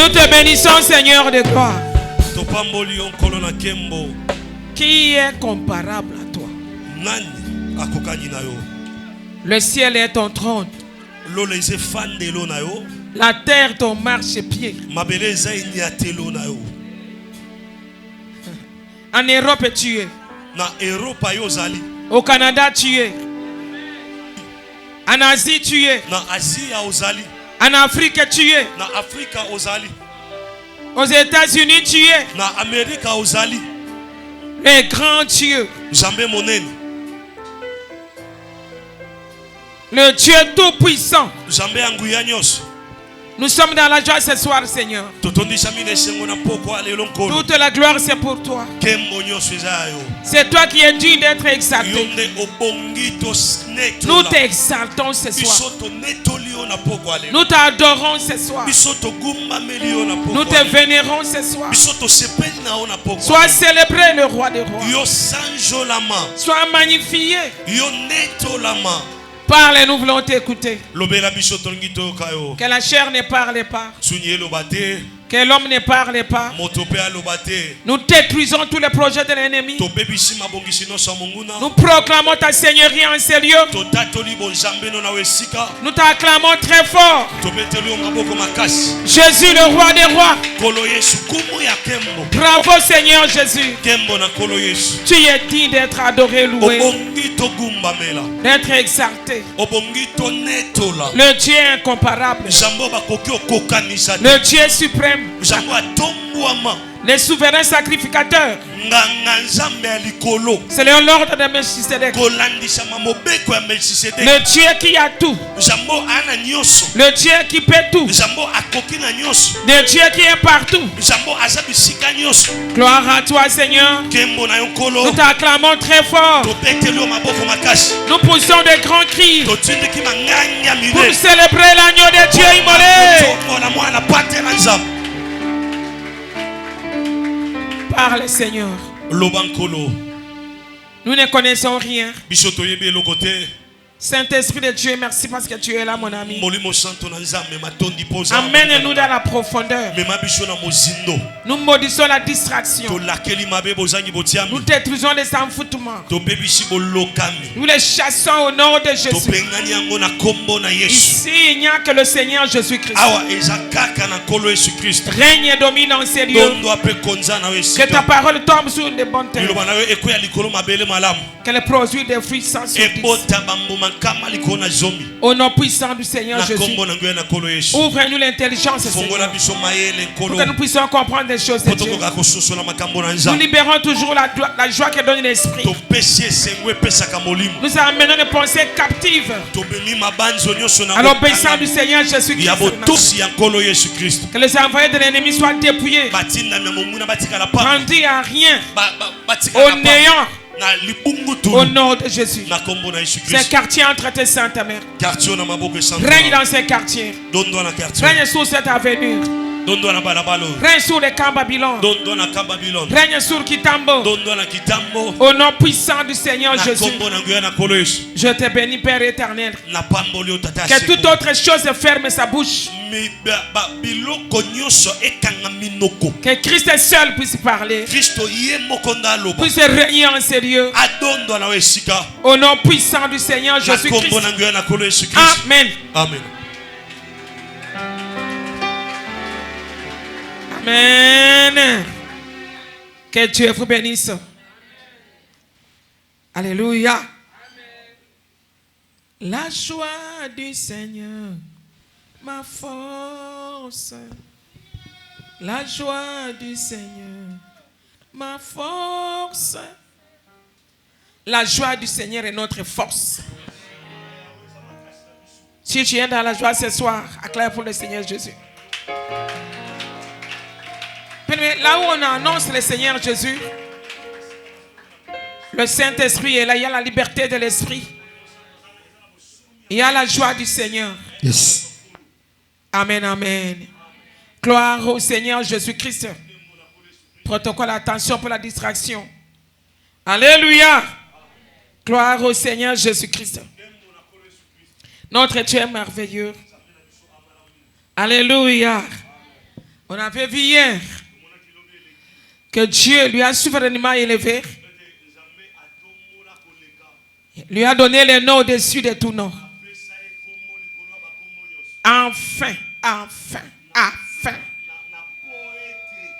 Nous te bénissons, Seigneur de gloire. Qui est comparable à toi? Le ciel est ton trône. La terre ton marchepied. En Europe tu es. Au Canada tu es. En Asie tu es. En Afrique tu es. Aux États-Unis tu es. Le grand Dieu. Le Dieu tout-puissant. Nous sommes dans la joie ce soir, Seigneur. Toute la gloire, c'est pour toi. C'est toi qui es digne d'être exalté. Nous t'exaltons ce soir. Nous t'adorons ce soir. Nous te vénérons ce soir. Sois célébré, le roi des rois. Sois magnifié. Parle, nous voulons t'écouter. Que la chair ne parle pas. Que l'homme ne parle pas. Nous détruisons tous les projets de l'ennemi. Nous proclamons ta seigneurie en ces lieux. Nous t'acclamons très fort. Jésus, le roi des rois. Bravo Seigneur Jésus. Tu es digne d'être adoré, loué, d'être exalté. Le Dieu incomparable. Le Dieu suprême. Les souverains sacrificateurs. C'est l'ordre de Melchisedec. Le Dieu qui a tout. Le Dieu qui peut tout. Le Dieu qui est partout. Gloire à toi Seigneur. Nous t'acclamons très fort. Nous poussons des grands cris pour célébrer l'agneau de Dieu immolé. Parle Seigneur. Nous ne connaissons rien. Saint-Esprit de Dieu, merci parce que tu es là, mon ami. Amène-nous dans la profondeur. Nous maudissons la distraction. Nous détruisons les enfoutements. Nous les chassons au nom de Jésus. Ici, il n'y a que le Seigneur Jésus-Christ. Règne et domine en ces lieux. Que ta parole tombe sur les bonnes terres. Qu'elle produise des fruits sans surprise. Au nom puissant du Seigneur Jésus, ouvre-nous l'intelligence, Seigneur, pour que nous puissions comprendre des choses de Dieu. Nous libérons toujours la joie qui donne l'esprit. Nous amenons les pensées captives à l'obéissance du Seigneur Jésus-Christ. Que les envoyés de l'ennemi soient dépouillés, rendus à rien, au néant. Au nom de Jésus. Ces quartiers entre tes saintes mères. Règne dans ces quartiers. Règne sur cette avenue. Règne sur les camps Babylone. Règne sur Kitambo. Au nom puissant du Seigneur Jésus. Je te bénis Père éternel. Que toute autre chose ferme sa bouche. Que Christ seul puisse parler. Puisse régner en ces lieux. Au nom puissant du Seigneur Jésus-Christ. Amen. Amen. Amen. Que Dieu vous bénisse. Alléluia. La joie du Seigneur, ma force. La joie du Seigneur, ma force. La joie du Seigneur est notre force. Si tu es dans la joie ce soir, acclame pour le Seigneur Jésus. Là où on annonce le Seigneur Jésus, le Saint-Esprit est là, il y a la liberté de l'Esprit. Il y a la joie du Seigneur. Yes. Amen, amen. Gloire au Seigneur Jésus-Christ. Protocole, attention pour la distraction. Alléluia. Gloire au Seigneur Jésus-Christ. Notre Dieu est merveilleux. Alléluia. On avait vu hier que Dieu lui a souverainement élevé, lui a donné le nom au-dessus de tout nom. Enfin, enfin, enfin.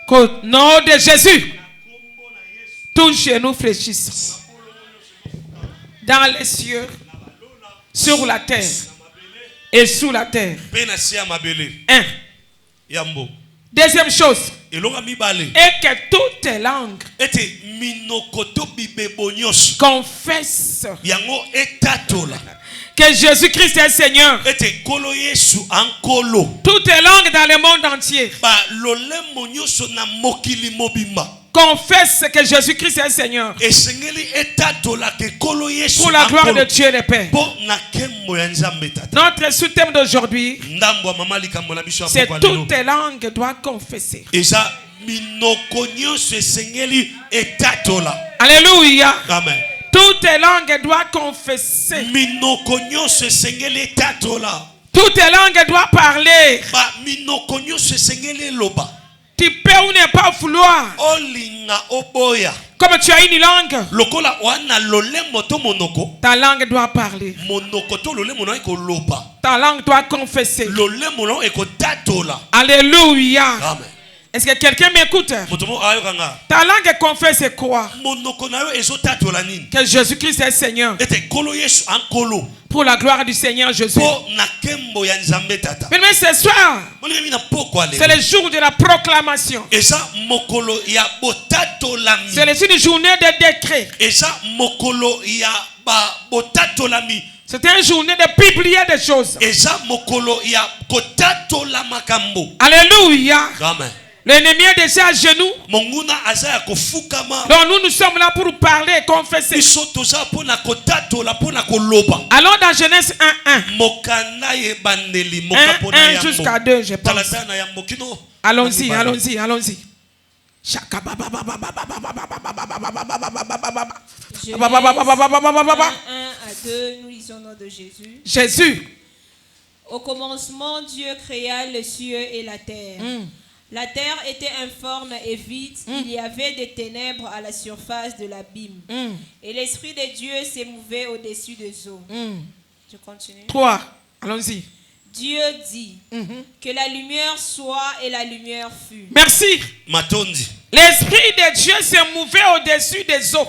Qu'au nom de Jésus, tous genoux fléchissent. Dans les cieux, sur la terre et sous la terre. Un. Deuxième chose. Et que toutes les langues confessent que Jésus-Christ est Seigneur. Toutes les langues dans le monde entier confessent que Jésus-Christ est Seigneur. Pour la gloire de Dieu le Père. Notre sous-thème d'aujourd'hui, c'est toutes les langues doivent confesser. Alléluia. Amen. Toutes les langues doivent confesser. Toutes les langues doivent parler. Tu peux ou ne pas vouloir. Comme tu as une langue, ta langue doit parler. Ta langue doit confesser. Alléluia. Amen. Est-ce que quelqu'un m'écoute? Ta langue confesse quoi? Que Jésus-Christ est Seigneur. Pour la gloire du Seigneur Jésus. Mais ce soir, c'est le jour de la proclamation. C'est une journée de décret. C'est une journée de publier des choses. Alléluia. Amen. L'ennemi est déjà à genoux. Donc nous sommes là pour parler et confesser. Allons dans Genèse 1:1. 1 jusqu'à 2, je pense. Allons-y, allons-y, allons-y. Genèse 1:2, nous lisons au nom de Jésus. Jésus. Au commencement, Dieu créa les cieux et la terre. La terre était informe et vide. Il y avait des ténèbres à la surface de l'abîme. Et l'Esprit de Dieu s'émouvait au-dessus des eaux. Je continue. 3. Allons-y. Dieu dit que la lumière soit et la lumière fut. Merci. L'Esprit de Dieu s'émouvait au-dessus des eaux.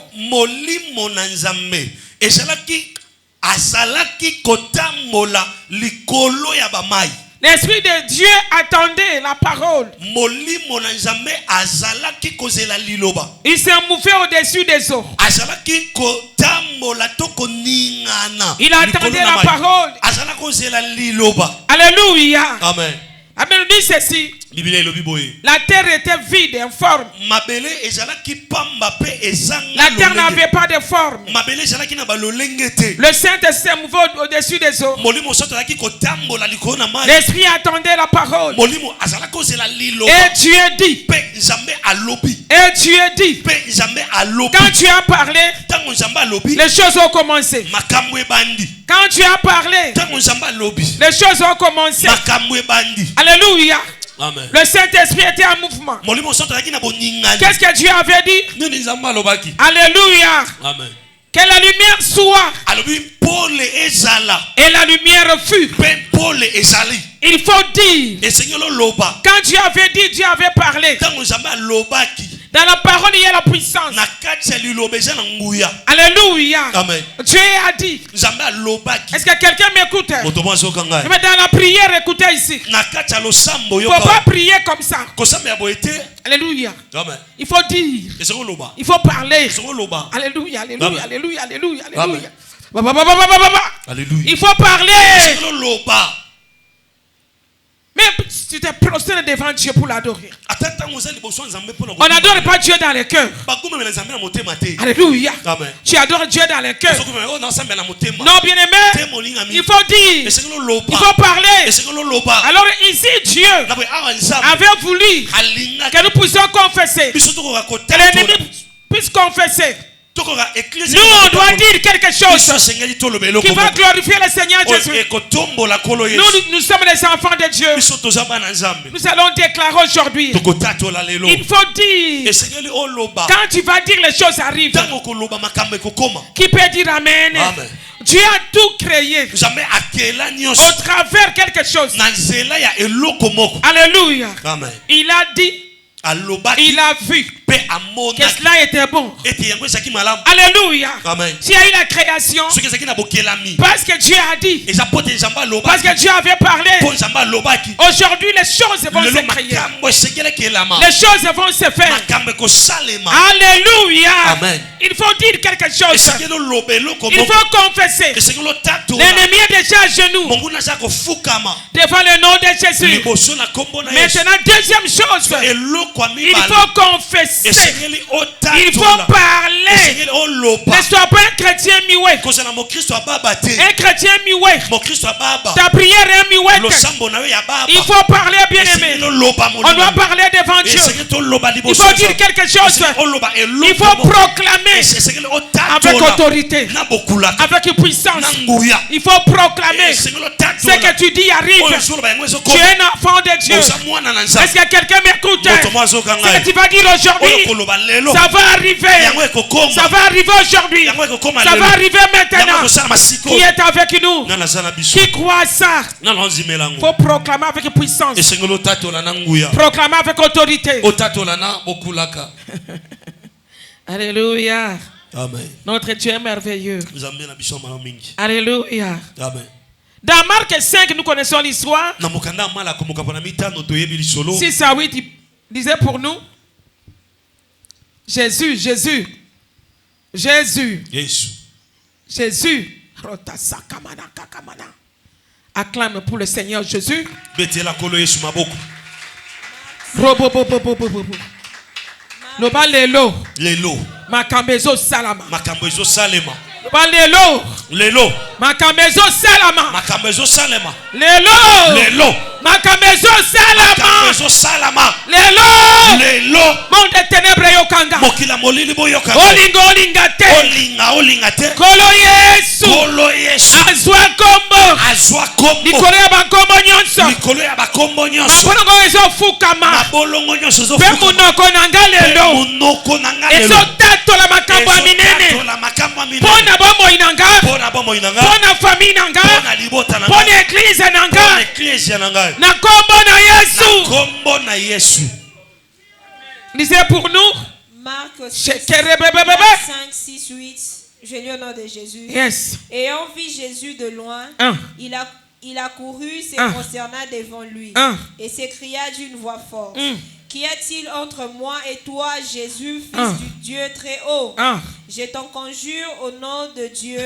L'Esprit de Dieu attendait la parole. Il s'est mouvé au-dessus des eaux. Il attendait la parole. Alléluia. Amen. Amen. Dit ceci. La terre était vide, informe. La terre n'avait pas de forme. Le Saint-Esprit s'est mouvé au-dessus des eaux. L'Esprit attendait la parole. Et Dieu dit. Et Dieu dit. Quand tu as parlé, les choses ont commencé. Quand tu as parlé, les choses ont commencé. Alléluia. Amen. Le Saint-Esprit était en mouvement. Qu'est-ce que Dieu avait dit? Alléluia. Amen. Que la lumière soit. Et la lumière fut. Il faut dire. Quand Dieu avait dit, Dieu avait parlé. Dans la parole, il y a la puissance. Alléluia. Amen. Dieu a dit. Est-ce que quelqu'un m'écoute? Mais dans la prière, écoutez ici. Il ne faut pas prier comme ça. Alléluia. Amen. Il faut dire. Il faut parler. Alléluia, alléluia, alléluia, alléluia, alléluia. Il faut parler. Mais tu te prosternes devant Dieu pour l'adorer. On n'adore pas Dieu dans le cœur. Alléluia. Amen. Tu adores Dieu dans le cœur. Non, bien aimé. Il faut dire. Il faut parler. Alors ici, Dieu avait voulu que nous puissions confesser. Que l'ennemi puisse confesser. Nous, on doit dire quelque chose qui va glorifier le Seigneur Jésus. Nous sommes les enfants de Dieu. Nous allons déclarer aujourd'hui. Il faut dire. Quand tu vas dire, les choses arrivent. Qui peut dire Amen? Amen. Dieu a tout créé au travers quelque chose. Alléluia. Amen. Il a dit. Il a vu que cela était bon. Alléluia. S'il y a eu la création, parce que Dieu a dit, parce que Dieu avait parlé, aujourd'hui les choses vont se créer. Les choses vont se faire. Alléluia. Amen. Il faut dire quelque chose. Il faut confesser. L'ennemi est déjà à genoux devant le nom de Jésus. Maintenant, deuxième chose, il faut confesser. Il faut parler. Ne sois pas un chrétien mioué. Un chrétien mioué. Ta prière est mioué. Il faut parler, bien aimé. On doit parler devant Dieu. Il faut dire quelque chose. Il faut proclamer avec autorité, avec puissance. Il faut proclamer ce que tu dis arrive. Tu es un enfant de Dieu. Est-ce que quelqu'un m'écoute? Ce que tu vas dire aujourd'hui, ça va arriver. Ça va arriver aujourd'hui. Ça va arriver maintenant. Qui est avec nous? Qui croit ça? Il faut proclamer avec puissance. Proclamer avec autorité. Alléluia. Amen. Notre Dieu est merveilleux. Alléluia. Amen. Dans Marc 5, nous connaissons l'histoire. 6 à 8, il disait pour nous, Jésus. Acclame pour le Seigneur Jésus. Loba lelo. Makambezo salama. Lelo. Makambezo salama. Lelo. Makambezo salama. Lelo. Monde de ténèbres yokanga. Mokila molili boyoka. Olinga te. Kolo Yesu. Azwa kombo. Nikolo ya bakombo nyonso. Mabolongo ezo fukama. Pe munoko nanga lelo. Ezo tato la makambo minene. Pona bomo inanga. Pona famille nanga. Pona église nanga. Na kombo na Yesu. Lisez pour nous. Marc 5, 6, 8. Je lis au nom de Jésus. Yes. Ayant vu Jésus de loin, il a couru, se prosterna devant lui et s'écria d'une voix forte. Qu'y a-t-il entre moi et toi, Jésus, fils du Dieu très haut? Je t'en conjure au nom de Dieu,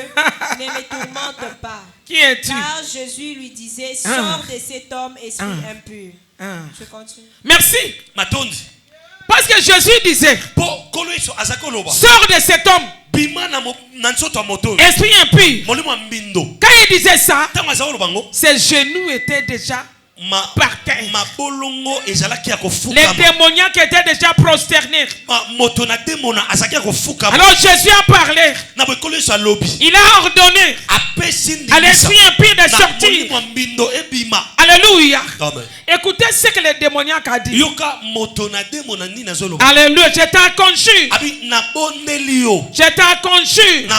ne me tourmente pas. Qui es-tu? Car Jésus lui disait, sors de cet homme, esprit impur. Je continue. Merci. Parce que Jésus disait, sors de cet homme, esprit impur. Quand il disait ça, ses genoux étaient déjà par terre. Les démoniaques étaient déjà prosternés. Alors Jésus a parlé. Il a ordonné à l'esprit impur de sortir. Alléluia. Écoutez ce que les démoniaques a dit. Alléluia. Je t'en conjure.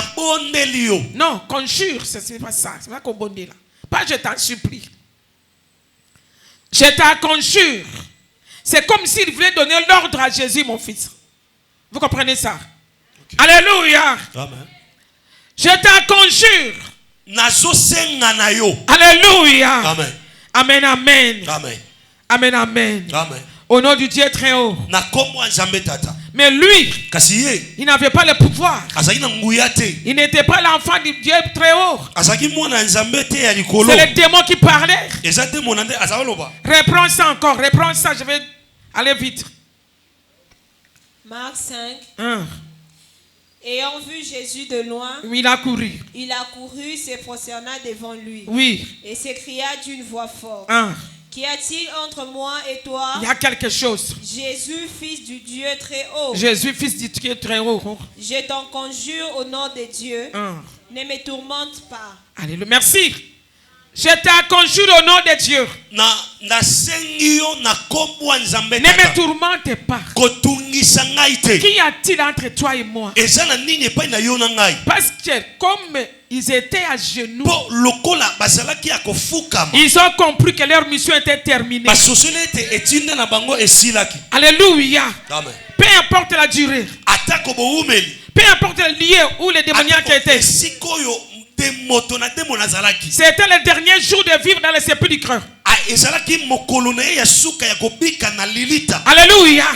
Non, conjure, c'est pas ça. C'est pas qu'on bonne là. Pas je t'en supplie. Je t'en conjure. C'est comme s'il voulait donner l'ordre à Jésus, mon fils. Vous comprenez ça? Okay. Alléluia. Amen. Je t'en conjure. Alléluia. Amen. Amen, amen. Amen. Amen, amen. Amen. Au nom du Dieu très haut. Mais lui, il n'avait pas le pouvoir. Il n'était pas l'enfant du Dieu très haut. C'est le démon qui parlait. Reprends ça encore. Reprends ça. Je vais aller vite. Marc 5. Ayant vu Jésus de loin, il a couru. Il a couru, se prosterna devant lui. Oui. Et s'écria d'une voix forte. Qu'y a-t-il entre moi et toi? Il y a quelque chose. Jésus, fils du Dieu très haut. Jésus, fils du Dieu très haut. Je t'en conjure au nom de Dieu. Ne me tourmente pas. Alléluia. Merci. Je t'en conjure au nom de Dieu. Ne me tourmente pas. Qu'y a-t-il entre toi et moi? Parce que comme ils étaient à genoux, ils ont compris que leur mission était terminée. Alléluia. Peu importe la durée, peu importe le lieu où les démoniaques étaient, c'était le dernier jour de vivre dans le sépulcre. Alléluia.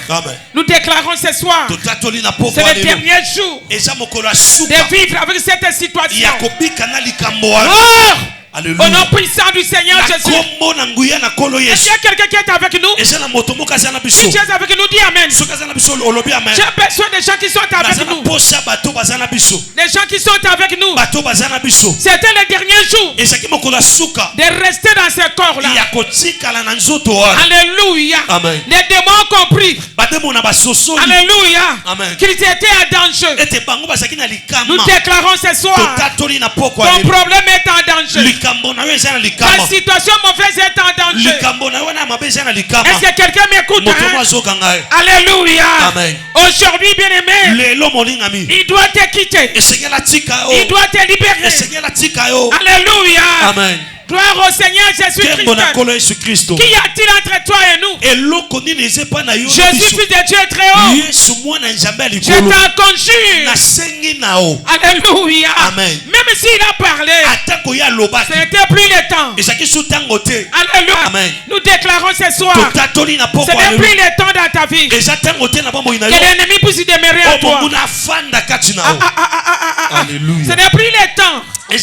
Nous déclarons ce soir, c'est le dernier jour de vivre avec cette situation. Alléluia. Au nom puissant du Seigneur Jésus. Est-ce qu'il y a quelqu'un qui est avec nous? Si tu es avec nous, dis Amen. J'ai besoin des gens qui sont avec nous. Des gens qui sont avec nous. C'était le dernier jour de rester dans ce corps-là. Alléluia. Amen. Les démons ont compris. Alléluia. Qu'ils étaient à danger. Nous déclarons ce soir, ton problème est en danger. La situation mauvaise est en danger. Est-ce que quelqu'un m'écoute? Alléluia. Aujourd'hui, bien-aimé, il doit te quitter. Il doit te libérer. Alléluia. Amen. Gloire au Seigneur Jésus-Christ. Qu'y a-t-il entre toi et nous? Jésus, fils de Dieu très haut. Je t'en conjure. Alléluia. Amen. Même s'il a parlé, ce n'était plus le temps. Alléluia. Amen. Nous déclarons ce soir, ce n'est plus le temps dans ta vie que l'ennemi puisse demeurer à toi. Ce n'est plus le temps que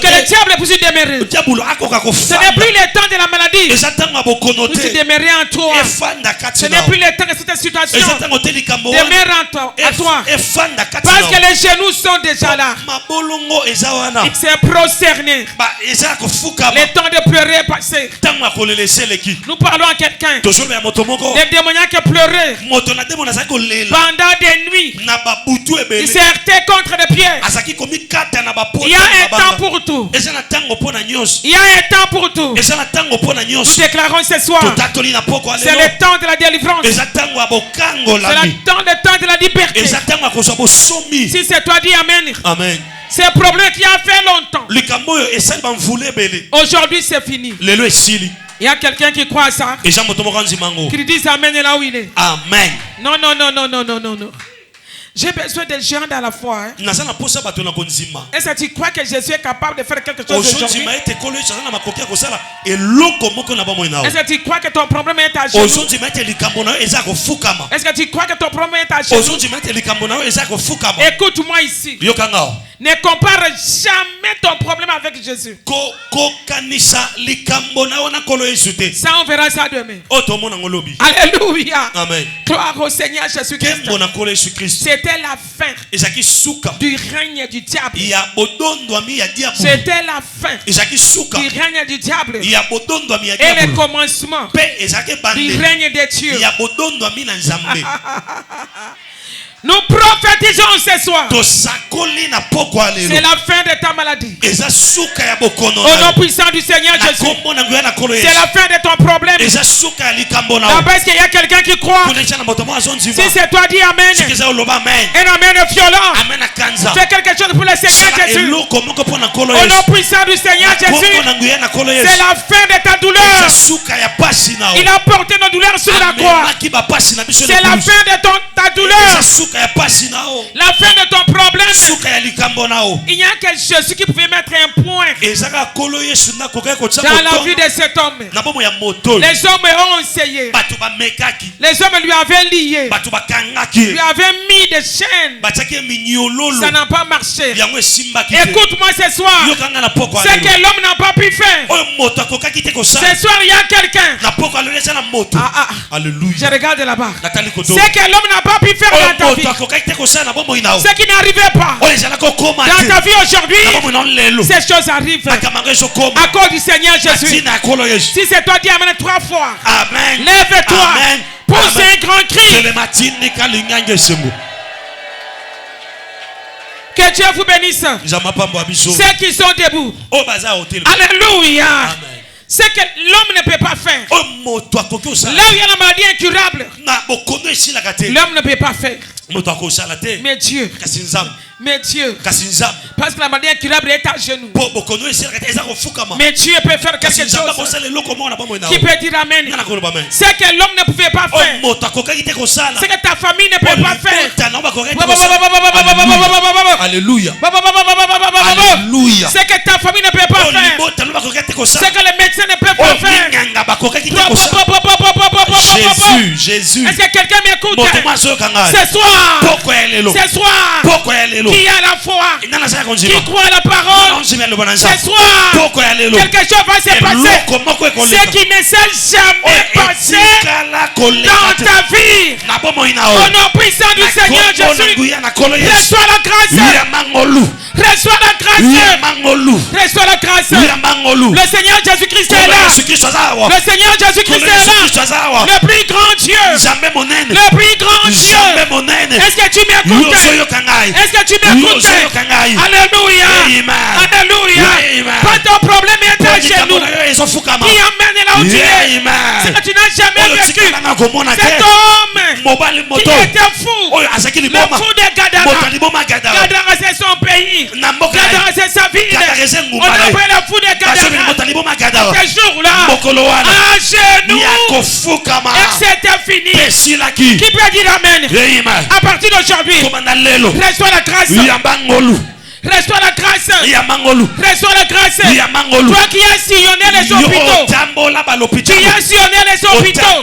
le diable puisse demeurer. Ce n'est plus le temps de la maladie puisse demeurer en toi. Ce n'est plus le temps que cette situation demeure à toi. Parce que les genoux sont déjà là. Il s'est prosterné. Le temps de pleurer est passé. Nous parlons à quelqu'un. Les démoniaques pleuraient pendant des nuits. Il s'est heurté contre des pierres. Il y a un temps pour tout. Il y a un temps pour tout. Nous déclarons ce soir, c'est le temps de la délivrance. C'est le temps de la liberté. Si c'est toi, dis Amen. Amen. C'est un problème qui a fait longtemps. Aujourd'hui, c'est fini. Il y a quelqu'un qui croit à ça, qui dit Amen là où il est. Amen. Non, non, non, non, non, non, non, non. J'ai besoin de gens dans la foi. Hein? Est-ce que tu crois que Jésus est capable de faire quelque chose aujourd'hui? Est-ce que tu crois que ton problème est à genoux? Est-ce que tu crois que ton problème est à genoux? Écoute-moi ici. Ne compare jamais ton problème avec Jésus. Ça, on verra ça demain. Alléluia. Amen. Gloire au Seigneur Jésus-Christ. C'était la fin du règne du diable. C'était la fin du règne du diable. Et le commencement du règne de Dieu. Nous prophétisons ce soir. C'est la fin de ta maladie. Au nom puissant du Seigneur Jésus. C'est la fin de ton problème. Parce qu'il y a quelqu'un qui croit. Si c'est toi, dis Amen. Un Amen violent. Fais quelque chose pour le Seigneur Jésus. Au nom puissant du Seigneur Jésus. C'est la fin de ta douleur. Il a porté nos douleurs sur la croix. C'est la fin de ta douleur. La fin de ton problème. Il n'y a que Jésus qui pouvait mettre un point dans la vie de cet homme. Les hommes ont essayé. Les hommes lui avaient lié, lui avaient mis des chaînes. Ça n'a pas marché. Écoute-moi ce soir, ce que l'homme n'a pas pu faire, ce soir il y a quelqu'un. Je regarde là-bas. Ce que l'homme n'a pas pu faire dans ta vie. Ce qui n'arrivait pas dans ta vie aujourd'hui, ces choses arrivent à cause du Seigneur Jésus. Si c'est toi, dis Amen 3 fois. Amen. Lève-toi. Pousse un grand cri. Que Dieu vous bénisse. Ceux qui sont debout. Alléluia. C'est que l'homme ne peut pas faire. Là où il y a la maladie incurable, l'homme ne peut pas faire. Mais Dieu. Mais Dieu, parce que la maladie incurable est à genoux. Mais Dieu peut faire quelque chose qui peut dire Amen. C'est que l'homme ne pouvait pas faire. C'est que ta famille ne peut pas faire. Alléluia. C'est que ta famille ne peut pas faire. C'est que les médecins ne peuvent pas faire. Jésus. Est-ce que quelqu'un m'écoute? Ce soir, qui a la foi, qui croit à la parole, ce soir, quelque chose va se passer. Ce qui ne s'est jamais passé dans ta vie. Au nom puissant du Seigneur Jésus, reçois la grâce. Reçois la grâce. Reçois la grâce. Le Seigneur Jésus-Christ est là. Le Seigneur Jésus-Christ est là. Le plus grand Dieu. Le plus grand Dieu. Est-ce que tu m'écoutes? Est-ce que tu m'écoutes? Alléluia. Alléluia. Quand ton problème est à genoux, qui emmène là où tu es, c'est que tu n'as jamais vécu. Cet homme qui était fou, le fou de Gadara. Gadara c'est son pays. Gadara c'est sa ville. On appelle le fou de Gadara. Ce jour-là, à genoux, et c'était fini. Qui peut dire Amen? À partir d'aujourd'hui, reçois la grâce. Reçois la grâce. Reçois la grâce. Toi qui as sillonné les hôpitaux. Tu as sillonné les hôpitaux.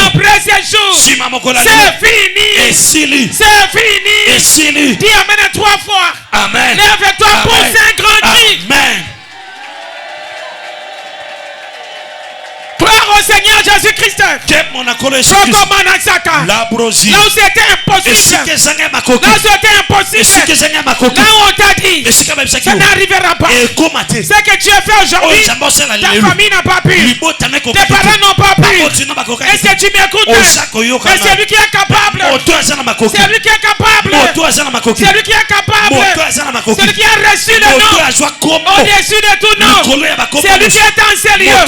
Après ces jours, c'est fini. C'est fini. Dis Amen 3 fois. Amen. Lève-toi pour un grand cri. Amen. Gloire au Seigneur Jésus-Christ. Là où c'était impossible. Là où c'était impossible. Là où on t'a dit ça n'arrivera pas. C'est que Dieu fait aujourd'hui. Ta famille n'a pas pu. Tes parents n'ont pas pu. Est-ce que tu m'écoutes? C'est lui qui est capable. C'est lui qui est capable. C'est lui qui est capable. C'est lui qui a reçu le nom au-dessus de tout nom. C'est lui qui est en sérieux.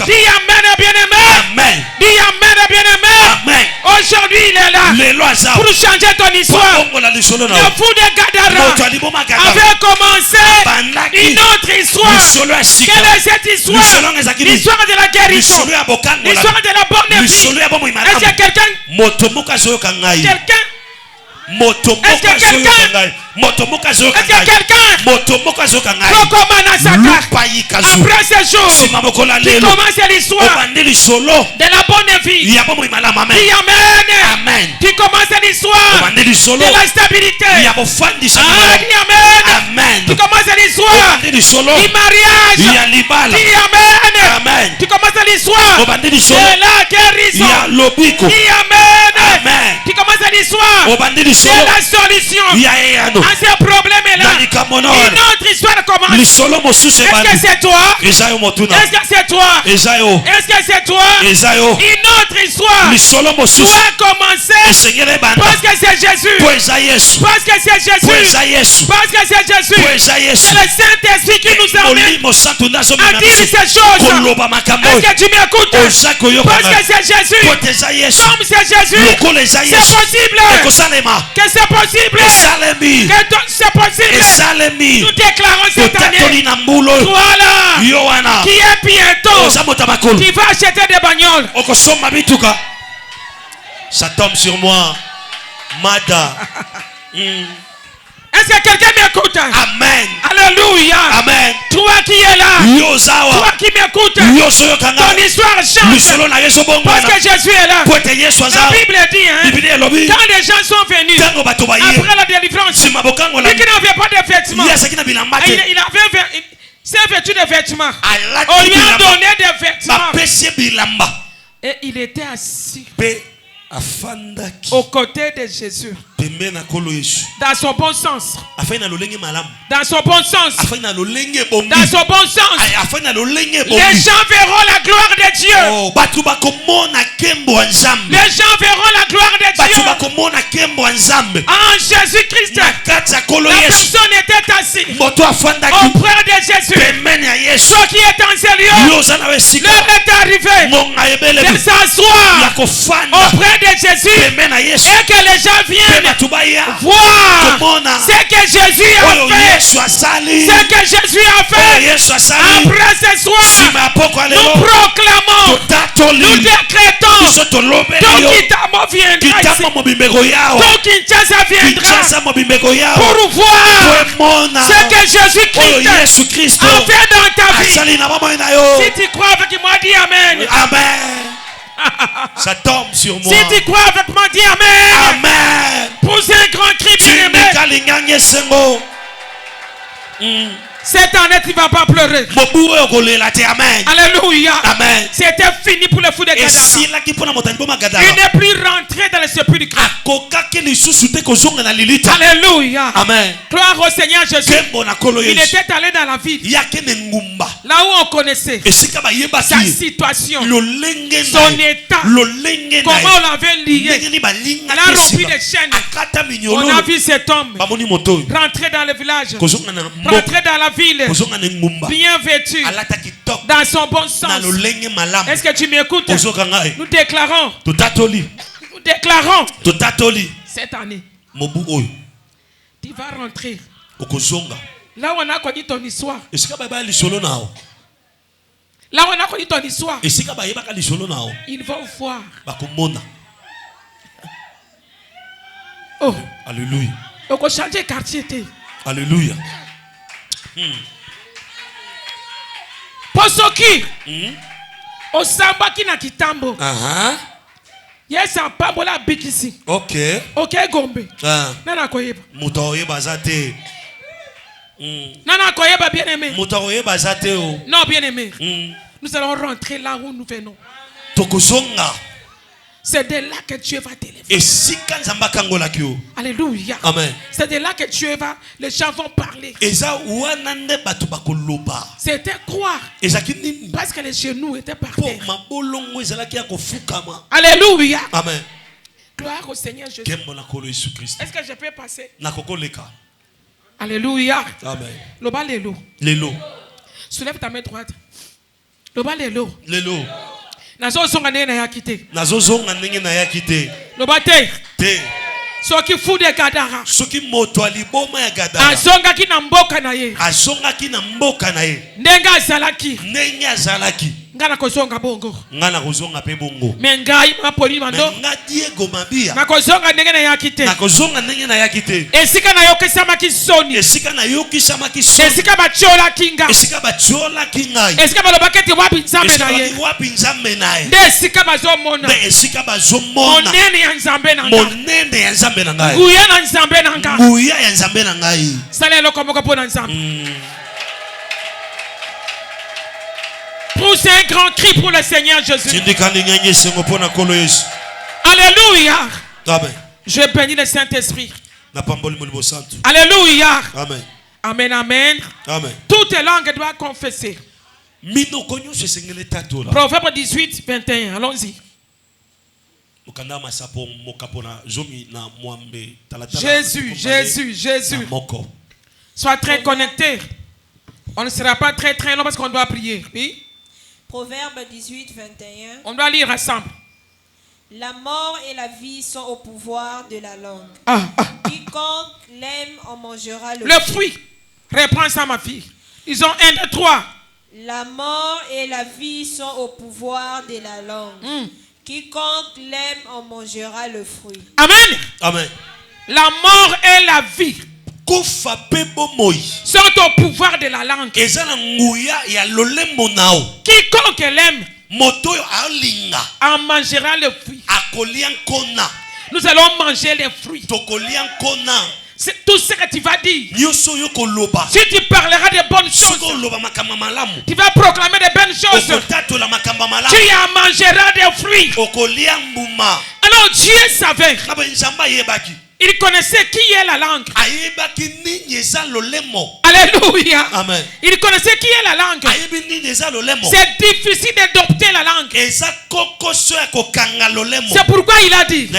Dis Amen, bien-aimé. Amen. Dis Amen, bien-aimé. Amen. Aujourd'hui, il est là pour changer ton histoire. Le fou de Gadara avait commencé une autre histoire. Quelle est cette histoire? L'histoire de la guérison. L'histoire de la bonne vie. Est-ce que quelqu'un après ce jour qui commence l'histoire de la bonne vie. Dis Amen. Qui commence l'histoire de la stabilité. Dis Amen. Qui commence l'histoire du mariage. Dis Amen. Qui commence l'histoire de la guérison. Dis Amen. Qui commence l'histoire de la solution à ces problèmes-là. Une autre histoire commence. Est-ce que c'est toi? Est-ce que c'est toi? Est-ce que c'est toi? Une autre histoire doit commencer parce que c'est Jésus. Parce que c'est Jésus. Parce que c'est Jésus. C'est le Saint-Esprit qui nous emmène à dire ces choses. Est-ce que tu m'écoutes? Parce que c'est Jésus. Comme c'est Jésus, c'est possible. Que c'est possible. Que c'est possible. Nous déclarons cette année. Voilà. Qui est bientôt. Qui va acheter des bagnoles. Ça tombe sur moi. Mada. Est-ce que quelqu'un m'écoute? Amen. Alléluia. Amen. Toi qui es là. Toi qui m'écoutes. Ton histoire change. Parce que Jésus est là. La Bible dit, quand les gens sont venus après la délivrance, lui qui n'avait pas de vêtements, il avait ses vêtus de vêtements. On lui a donné des vêtements. Et il était assis. aux côtés de Jésus. Dans son bon sens. Dans son bon sens. Dans son bon sens. Les gens verront la gloire de Dieu. Les gens verront la gloire de Dieu. En Jésus-Christ. La personne était assise auprès de Jésus. Ce qui est en ces lieux, l'heure est arrivée de s'asseoir auprès de Jésus et que les gens viennent voir ce que Jésus a fait. Ce que Jésus a fait. Après ce soir, nous proclamons, nous décrétons, tout Kitamo viendra ici, tout Kinshasa viendra pour voir ce que Jésus-Christ a fait dans ta vie. Si tu crois avec moi, dis Amen. Amen. Ça tombe sur moi. Si tu crois avec moi, dis Amen. Amen. Pousse un grand cri, bien-aimé. Cette année, tu ne vas pas pleurer. Alléluia. Amen. C'était fini pour le fou de Gadara. Il n'est plus rentré dans le sépulcre. Alléluia. Amen. Gloire au Seigneur Jésus. Il était allé dans la ville. Là où on connaissait sa situation, son état, comment on l'avait lié. Elle a rempli les chaînes. On a vu cet homme rentrer dans le village, rentrer dans la ville, bien vêtu, dans son bon sens. Est-ce que tu m'écoutes? Nous déclarons cette année, tu vas rentrer là où on a connu ton histoire. Là où on a connu ton histoire, ils vont voir. Oh, alléluia. On va changer quartier. Alléluia. Posoki osambaki na kitambo. Yes, en pambola bikisi. Ok. Ok, Gombe. Nana koyeba. Muta oyeba zate. Nana koyeba bien aimé. Muta oyeba zate o. Non, bien aimé. Nous allons rentrer là où nous venons. Tokozonga. C'est de là que Dieu va t'élever. Alléluia. Amen. C'est de là que Dieu va, les gens vont parler. C'était croire. Parce que les genoux étaient par terre. Alléluia. Amen. Gloire au Seigneur Jésus. Est-ce que je peux passer? Alléluia. Amen. Loba lelo. Lelo. Soulève ta main droite. Loba lelo. Lelo. Nazo zonga ndenge na yakite. Loba te. Te. Soki fu de Gadara. Soki moto aliboma ya Gadara. Azonga ki na mboka na ye. Azonga ki na mboka na ye. Ndenga azalaki. Ndenge azalaki. Ngana kozonga bongo. Ngana kozonga pe bongo. Mengai mapoli mando. Ngadi ego mabia. Na kozonga ndenge na yakite. Na kozonga ndenge na yakite. Esika na yokisama kisoni. Esika na yokisama kisoni. Esika bachola kinga. Esika bachola kinga. Esika balobakete wapi nzambe na ye. Esika wapi nzambe na ye. Nde esika bazomona. Nde esika bazomona. Monene ya nzambe na nga. Monene ya nzambe na ngai. Nguya na nzambe na nga. Nguya ya nzambe na ngai. Sala eloko moko po na nzambe. Pousse un grand cri pour le Seigneur Jésus. Alléluia. Amen. Je bénis le Saint-Esprit. Alléluia. Amen. Amen, amen. Amen. Toutes les langues doivent confesser. Proverbe 18, 21. Allons-y. Jésus, Jésus, Jésus. Sois très connecté. On ne sera pas très long parce qu'on doit prier. Oui? Proverbe 18, 21. On doit lire ensemble. La mort et la vie sont au pouvoir de la langue. Quiconque l'aime en mangera le fruit. Reprends ça, ma fille. Ils ont 1, 2, 3. La mort et la vie sont au pouvoir de la langue. Quiconque l'aime en mangera le fruit. Amen. Amen. La mort et la vie sont au pouvoir de la langue. Quiconque l'aime en mangera le fruit. Nous allons manger les fruits. C'est tout ce que tu vas dire. Si tu parleras de bonnes choses, tu vas proclamer de bonnes choses. Tu en mangeras des fruits. Alors Oh, Dieu savait. Il connaissait qui est la langue. Alléluia. Amen. Il connaissait qui est la langue. C'est difficile d'adopter la langue. C'est pourquoi il a dit.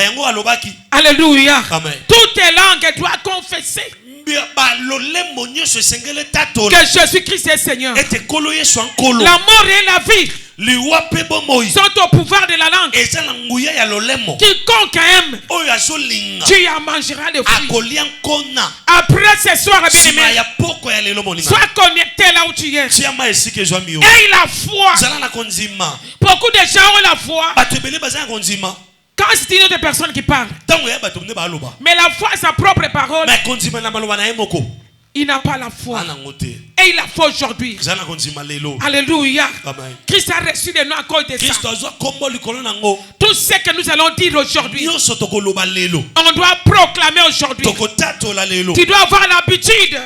Alléluia. Amen. Toutes les langues doivent confesser que Jésus-Christ est Seigneur. La mort et la vie sont au pouvoir de la langue. Quiconque aime, tu en mangeras le fruit. Après ce soir, bien-aimé, sois connecté là où tu es. Aie la foi. Beaucoup de gens ont la foi. Quand c'est une autre personne qui parle, mais la foi est sa propre parole, il n'a pas la foi. Et il a foi aujourd'hui. Alléluia. Christ a reçu le nom à cause de ça. Tout ce que nous allons dire aujourd'hui, on doit proclamer aujourd'hui. Tu dois avoir l'habitude.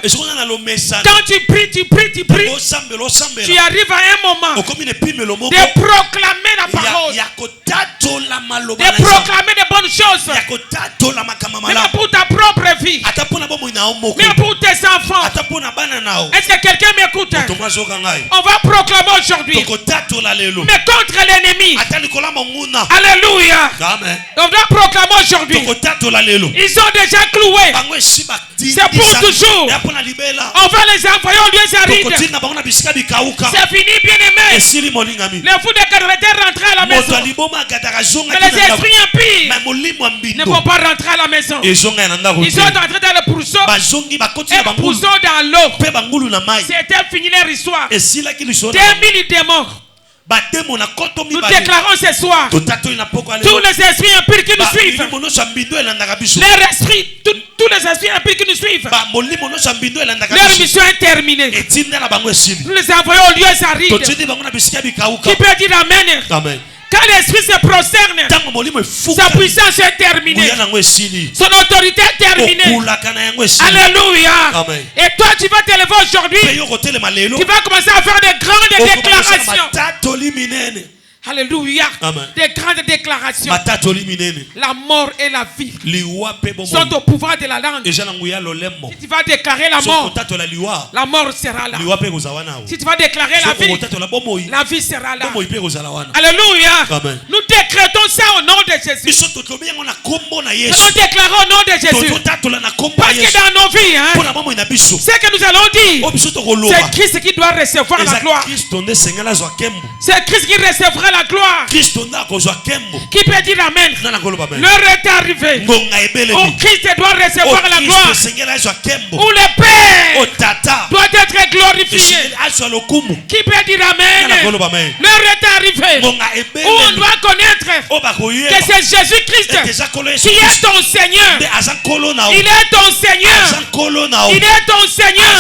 Quand tu pries, tu arrives à un moment de proclamer la parole, de proclamer de bonnes choses, même pour ta propre vie, même pour tes enfants. Est-ce que quelqu'un m'écoute? On va proclamer aujourd'hui, mais contre l'ennemi. Alléluia. On va proclamer aujourd'hui. Ils sont déjà cloués. C'est pour toujours. On va les envoyer au lieu aride. C'est fini, bien-aimé. Les fous de caractère rentrent à la maison, mais les esprits impies ne vont pas rentrer à la maison. Ils sont entrés dans le pourceau et poussant dans l'eau. C'était fini leur histoire. 2000 démons. Nous déclarons ce soir tous les esprits impies qui nous suivent, les esprits, tous les esprits impies qui nous suivent, leur mission est terminée. Nous les envoyons au lieu aride. Qui peut dire Amen? Amen. Quand l'esprit se prosterne, sa puissance est terminée. Son autorité est terminée. Alléluia. Amen. Et toi, tu vas te lever aujourd'hui. Tu vas commencer à faire de grandes déclarations. Alléluia. Amen. Des grandes déclarations. La mort et la vie sont au pouvoir de la langue. Si tu vas déclarer la mort sera là. Si tu vas déclarer la vie sera là. Alléluia. Amen. Nous décrétons ça au nom de Jésus. Nous déclarons au nom de Jésus. Parce que dans nos vies, ce que nous allons dire, c'est Christ qui doit recevoir la gloire. C'est Christ qui recevra la gloire. Qui peut dire Amen? L'heure est arrivée où Christ doit recevoir la gloire, où le Père doit être glorifié. Qui peut dire Amen? L'heure est arrivée où on doit connaître que c'est Jésus-Christ qui est ton Seigneur. Il est ton Seigneur. Il est ton Seigneur.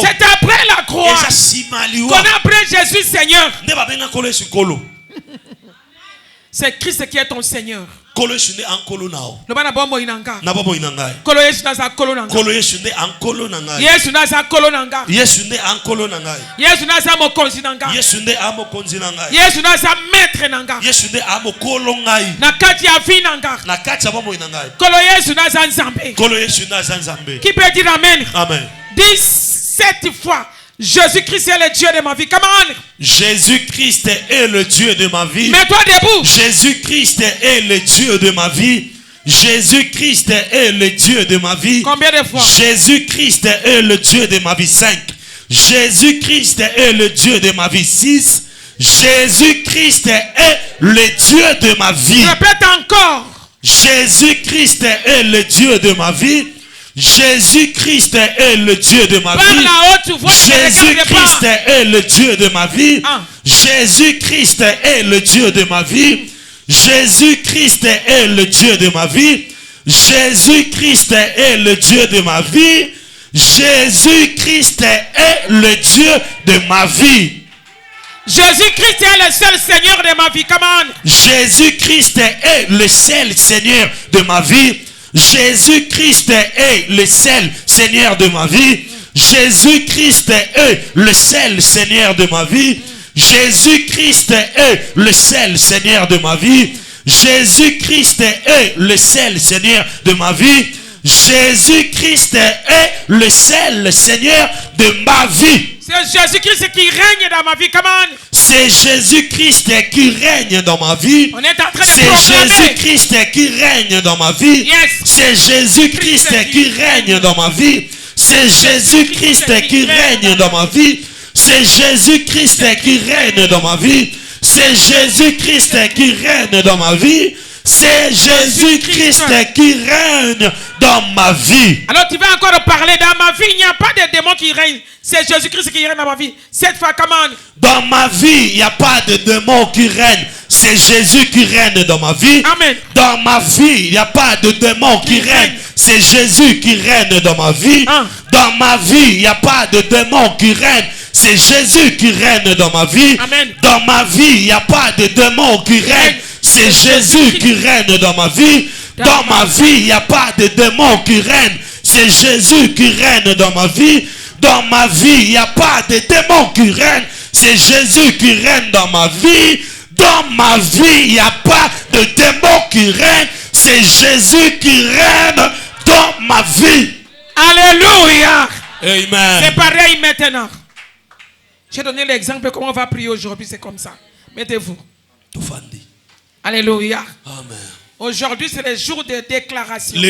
C'est après la croix qu'on a pris Jésus Seigneur. C'est Christ qui est ton Seigneur. Yesu naza kolo nanga. Yesu naza mokonzi nanga. Yesu naza maître nanga. Na kati ya vie nanga. Kolo Yesu naza nzambe. Qui peut dire Amen? Amen. Dis 7 fois. Jésus-Christ est le Dieu de ma vie. Come on. Jésus-Christ est le Dieu de ma vie. Mets-toi debout. Jésus-Christ est le Dieu de ma vie. Jésus-Christ est le Dieu de ma vie. Combien de fois? Jésus-Christ est le Dieu de ma vie. 5. Jésus-Christ est le Dieu de ma vie. 6. Jésus-Christ est le Dieu de ma vie. Répète encore. Jésus-Christ est le Dieu de ma vie. Jésus-Christ est le Dieu de ma vie. Jésus-Christ est le Dieu de ma vie. Jésus-Christ est le Dieu de ma vie. Jésus-Christ est le Dieu de ma vie. Jésus-Christ est le Dieu de ma vie. Jésus-Christ est le Dieu de ma vie. Jésus-Christ est le seul Seigneur de ma vie. Come on. Jésus-Christ est le seul Seigneur de ma vie. Jésus-Christ est le seul Seigneur de ma vie. Jésus-Christ est le seul Seigneur de ma vie. Jésus-Christ est le seul Seigneur de ma vie. Jésus-Christ est le seul Seigneur de ma vie. Jésus-Christ est le seul Seigneur de ma vie. C'est Jésus-Christ qui règne dans ma vie. Come on. C'est Jésus-Christ qui règne dans ma vie. On est en train de C'est Jésus-Christ qui règne dans ma vie. Yes. C'est Jésus-Christ qui règne dans ma vie. C'est Jésus-Christ qui règne dans ma vie. C'est Jésus-Christ qui règne dans ma vie. C'est Jésus-Christ qui règne dans ma vie. C'est Jésus-Christ qui règne dans ma vie. Alors tu vas encore parler dans ma vie. Il n'y a pas de démon qui règne. C'est Jésus-Christ qui règne dans ma vie. Cette fois, comment? Dans ma vie, il n'y a pas de démon qui règne. C'est Jésus qui règne dans ma vie. Amen. Dans ma vie, il n'y a pas de démon qui règne. C'est Jésus qui règne dans ma vie. Dans ma vie, il n'y a pas de démon qui règne. C'est Jésus qui règne dans ma vie. Amen. Dans ma vie, il n'y a pas de démon qui règne. C'est Jésus qui règne dans ma vie. Dans ma vie, il n'y a pas de démon qui règne. C'est Jésus qui règne dans ma vie. Dans ma vie, il n'y a pas de démon qui règne. C'est Jésus qui règne dans ma vie. Dans ma vie, il n'y a pas de démon qui règne. C'est Jésus qui règne dans ma vie. Alléluia. Amen. C'est pareil maintenant. J'ai donné l'exemple comment on va prier aujourd'hui. C'est comme ça. Mettez-vous. Alléluia. Amen. Aujourd'hui, c'est le jour de déclaration.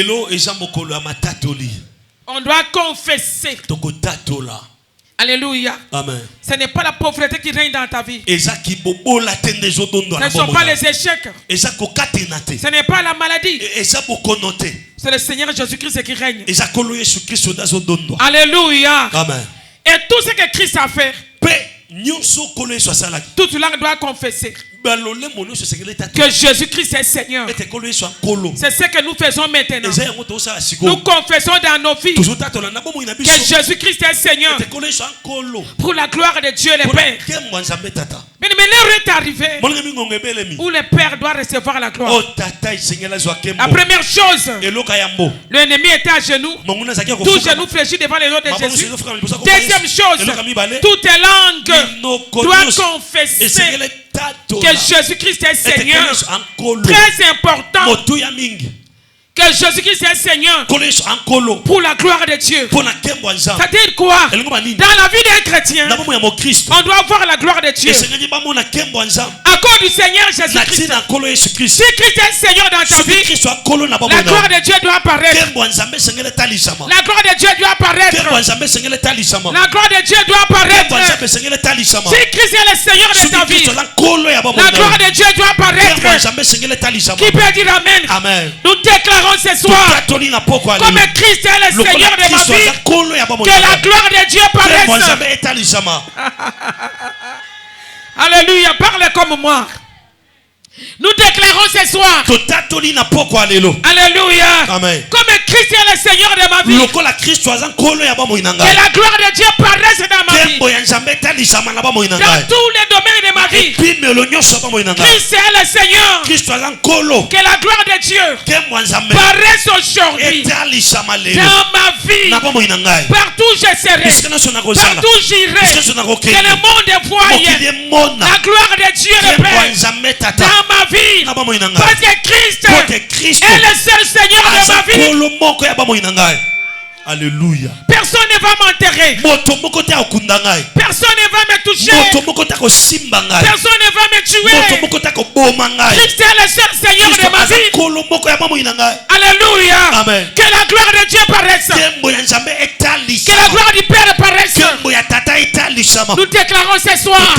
On doit confesser. Alléluia. Amen. Ce n'est pas la pauvreté qui règne dans ta vie. Ce ne sont pas les échecs. Ce n'est pas la maladie. C'est le Seigneur Jésus-Christ qui règne. Alléluia. Amen. Et tout ce que Christ a fait, toute langue doit confesser que Jésus-Christ est Seigneur. C'est ce que nous faisons maintenant. Nous confessons dans nos vies que Jésus-Christ est Seigneur pour la gloire de Dieu le Père. Mais l'heure est arrivée où le Père doit recevoir la gloire. La première chose, l'ennemi était à genoux, tout genou fléchit devant les ordres de Jésus. Deuxième chose, toute langue doit confesser que Jésus-Christ est Seigneur. Très important. Que Jésus-Christ est Seigneur pour la gloire de Dieu. C'est-à-dire quoi? Dans la vie d'un chrétien, on doit voir la gloire de Dieu à cause du Seigneur Jésus-Christ. Si Christ est Seigneur dans ta vie, la gloire de Dieu doit apparaître. La gloire de Dieu doit apparaître. La gloire de Dieu doit apparaître. Si Christ est le Seigneur de ta vie, la gloire de Dieu doit apparaître. Qui peut dire Amen? Nous déclarons ce soir, comme Christ est le Seigneur de ma vie, que la gloire de Dieu paraisse. Alléluia, parle comme moi. Nous déclarons ce soir, alléluia, Amen. Comme Christ est le Seigneur de ma vie, que la gloire de Dieu paraisse dans ma vie, dans tous les domaines de ma vie. Christ est le Seigneur, que la gloire de Dieu paraisse aujourd'hui dans ma vie. Partout je serai, partout j'irai, que le monde voie la gloire de Dieu le Père dans ma vie, parce que Christ est le seul Seigneur de ma vie. Alléluia. Personne ne va m'enterrer. Personne ne va me toucher. Personne ne va me tuer. Christ est le seul Seigneur de ma vie. Alléluia. Amen. Que la gloire de Dieu paraisse. Que la gloire du Père paraisse. Nous déclarons ce soir,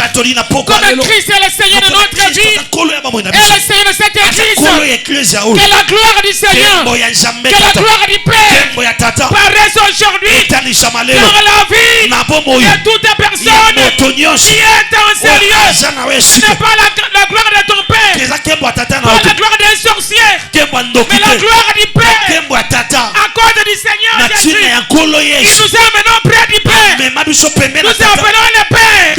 comme Christ est le Seigneur de notre vie et le Seigneur de cette église, que la gloire du Seigneur, que la gloire du Père paraisse aujourd'hui dans la vie de toute personne qui est en ce lieu. Ce n'est pas la gloire de ton Père, pas la gloire d'un sorcier, mais la gloire du Père à cause du Seigneur Jésus qui nous amenons près du Père. Nous appelons le Père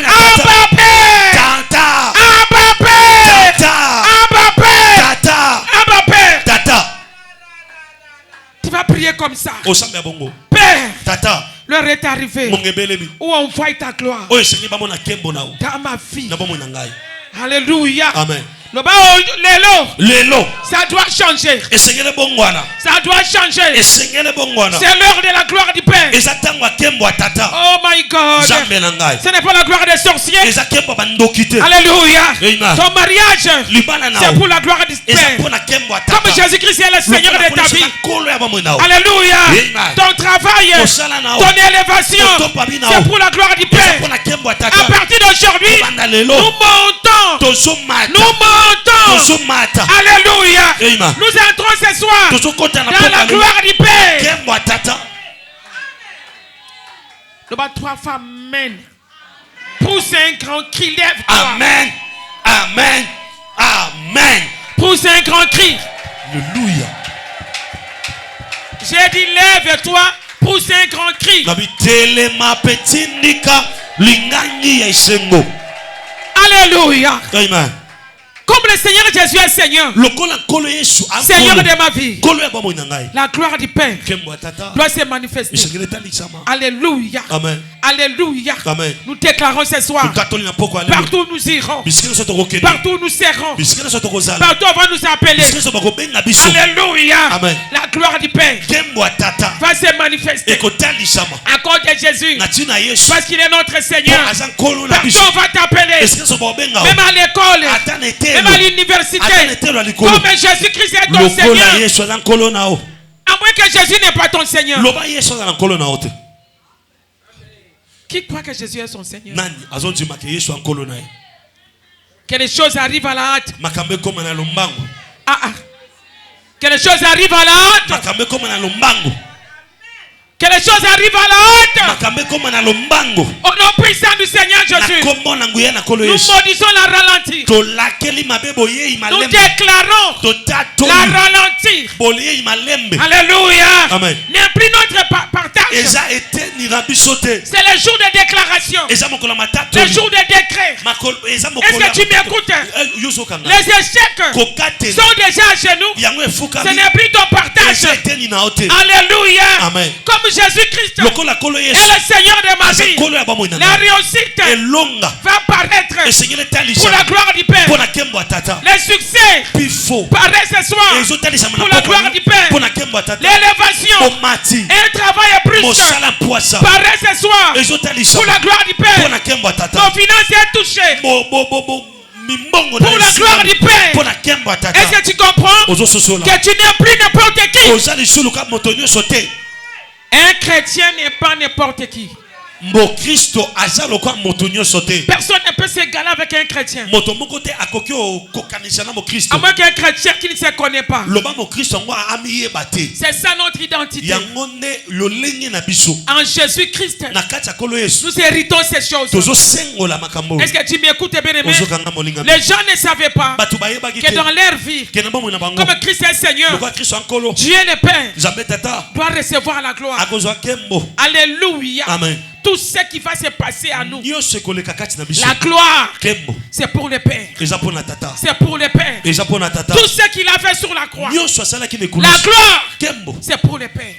Abba Père, Abba Père, Abba Père, Abba Père. Tu vas prier comme ça. Père, l'heure est arrivée où on voit ta gloire dans ma vie. Alléluia. Amen. Lelo. Ça doit changer. Ça doit changer. C'est l'heure de la gloire du Père. Oh my God. Ce n'est pas la gloire des sorciers. Alléluia. Ton mariage, c'est pour la gloire du Père. Comme Jésus-Christ est le Seigneur de ta vie. Alléluia. Ton travail, ton élévation, c'est pour la gloire du Père. À partir d'aujourd'hui, nous montons. Alléluia. Nous entrons ce soir dans la gloire du Père. Le bas 3 fois amen. Pousse un grand cri, lève-toi. Amen. Amen. Amen. Pousse un grand cri. Alléluia. J'ai dit lève-toi. Pousse un grand cri. Alléluia. Amen. Comme le Seigneur Jésus est Seigneur. Seigneur de ma vie. La gloire du Père doit se manifester. Alléluia. Amen. Alléluia. Amen. Nous déclarons ce soir. Partout où nous irons. Partout où nous serons. Partout où on va nous appeler. Alléluia. Amen. La gloire du Père va se manifester. À cause de Jésus. Parce qu'il est notre Seigneur. Partout on va t'appeler. Même à l'école. Même à l'université. Comme Jésus-Christ est ton Seigneur. À moins que Jésus n'est pas ton Seigneur. Qui croit que Jésus est son Seigneur? Que les choses arrivent à la hâte. Que les choses arrivent à la hâte. Que les choses arrivent à la hâte. Au nom puissant du Seigneur Jésus. Nous maudissons la ralentir. Nous déclarons la ralentir. Alléluia. N'est plus notre partage. C'est le jour de déclaration. Le jour de décret. Est-ce que tu m'écoutes? Les échecs sont déjà à genoux. Ce n'est plus ton partage. Alléluia. Amen. Comme Jésus-Christ est le Seigneur de ma vie, la réussite va paraître pour la gloire du Père. Le succès paraît ce soir pour la gloire du Père. L'élévation et un travail plus paraît ce soir pour la gloire du Père. Nos finances sont touchées pour la gloire du Père. Est-ce que tu comprends que tu n'es plus n'importe qui? Un chrétien n'est pas n'importe qui. Personne ne peut s'égaler avec un chrétien. À moins qu'un chrétien qui ne se connaît pas. C'est ça notre identité. En Jésus-Christ, nous héritons ces choses. Est-ce que tu m'écoutes, bien-aimé? Les gens ne savaient pas que dans leur vie, comme Christ est Seigneur, Dieu le Père doit recevoir la gloire. Alléluia. Amen. Tout ce qui va se passer à nous, la gloire, c'est pour le Père. C'est pour le Père. Tout ce qu'il a fait sur la croix, la gloire, c'est pour le Père.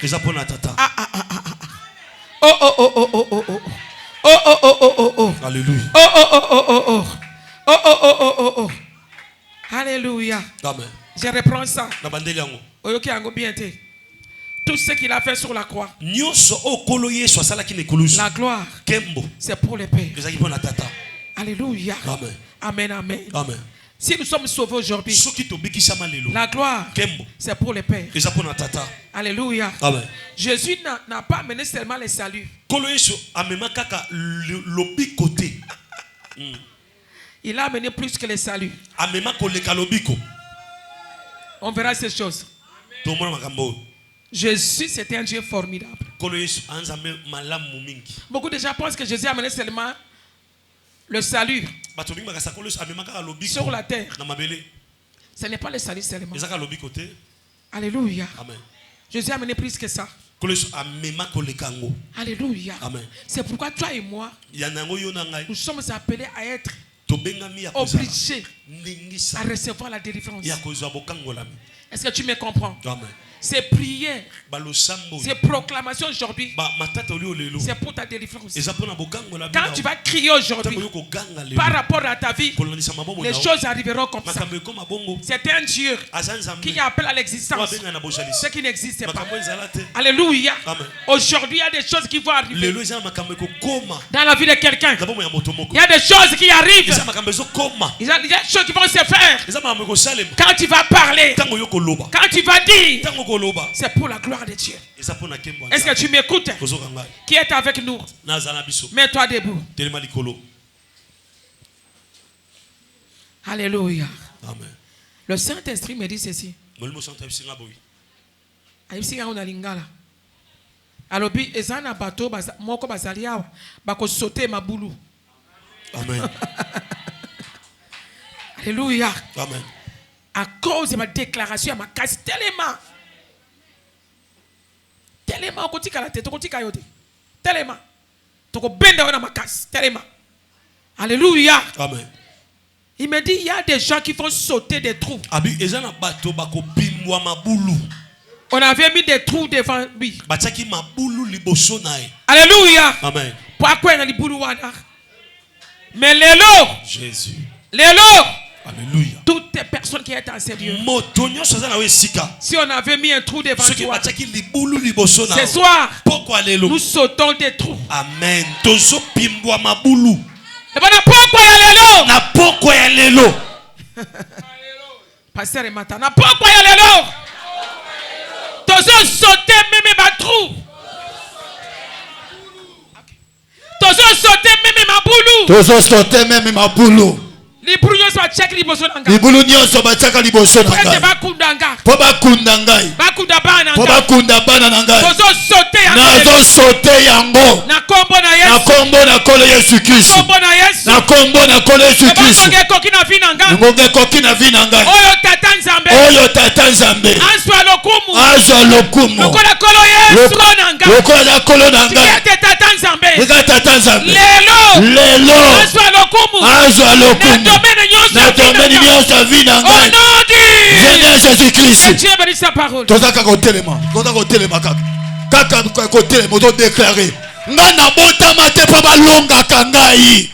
Alléluia. Alléluia. Amen. Je reprends ça. Tout ce qu'il a fait sur la croix, la gloire, c'est pour le Père. Alléluia. Amen. Amen. Amen. Si nous sommes sauvés aujourd'hui, la gloire, c'est pour le Père. Alléluia. Amen. Jésus n'a pas amené seulement le salut. Il a amené plus que le salut. On verra ces choses. Jésus, c'était un Dieu formidable. Beaucoup de gens pensent que Jésus a amené seulement le salut sur la terre. Ce n'est pas le salut seulement. Alléluia. Amen. Jésus a amené plus que ça. Alléluia. C'est pourquoi toi et moi, nous sommes appelés à être obligés à recevoir la délivrance. Est-ce que tu me comprends? Amen. C'est prière. C'est proclamation aujourd'hui. C'est pour ta délivrance. Quand tu vas crier aujourd'hui par rapport à ta vie, les choses arriveront comme ça. C'est un Dieu qui appelle à l'existence ce qui n'existe pas. Alléluia. Aujourd'hui, il y a des choses qui vont arriver dans la vie de quelqu'un. Il y a des choses qui arrivent. Il y a des choses qui vont se faire. Quand tu vas parler, quand tu vas dire, c'est pour la gloire de Dieu. Est-ce que tu m'écoutes? Qui est avec nous? Mets-toi debout. Alléluia. Amen. Le Saint-Esprit me dit ceci. Alobi ezana bato moko bazali awa bako sauter mabulu. Amen. Alléluia. Amen. À cause de ma déclaration, ma casse tellement. Tellement, kotika la tête, kotika yote. Tellement. Toko benda wana ma casse tellement. Alléluia. Amen. Il me dit il y a des gens qui vont sauter des trous. Abi ezana bato bako bimwa mabulu. On avait mis des trous devant lui. Bataki mabulu liboso nae. Alléluia. Amen. Pourquoi il y a libulu wana? Mais l'élo. Jésus. L'élo. Alléluia. Toutes les personnes qui étaient en sérieux. Si on avait mis un trou devant toi, ce soir, nous sautons des trous. Amen. Pasteur et Mata, na pourquoi y a l'élo? Tous sauter même ma trou. Tous sauter même ma boulou. Tous sauter même ma boulou. Libulu nyonso bachaka liboso nanga. Libulu nyonso bachaka liboso nanga. Bakundanga. Po bakunda ngai. Bakunda bana nanga. Po bakunda bana nanga. Tozo sauter yango. Nazo sauter yango. Na kombo na Yesu. Na kombo na kolo Yesu Kristo. Na kombo na Yesu. Na kombo na kolo Yesu Kristo. Ngeke koki na vina nanga. Ngeke koki na vina nanga. Oyo tata nzambe. Oyo tata nzambe. Azwa lokumu. Azwa lokumu. Lokola kolo Yesu nanga. Lokola kolo nanga. Ngeke tata nzambe. Ngeke tata nzambe. Lelo. Azwa lokumu. Azwa lokumu. Na domaine nyonso vina ngai. Seigneur Jésus-Christ. Dieu bénisse sa parole. Tozaka kotelema. Tozaka kotelema kaka. Kaka kotelema to déclarer. Nga na botama te pa balonga kangai.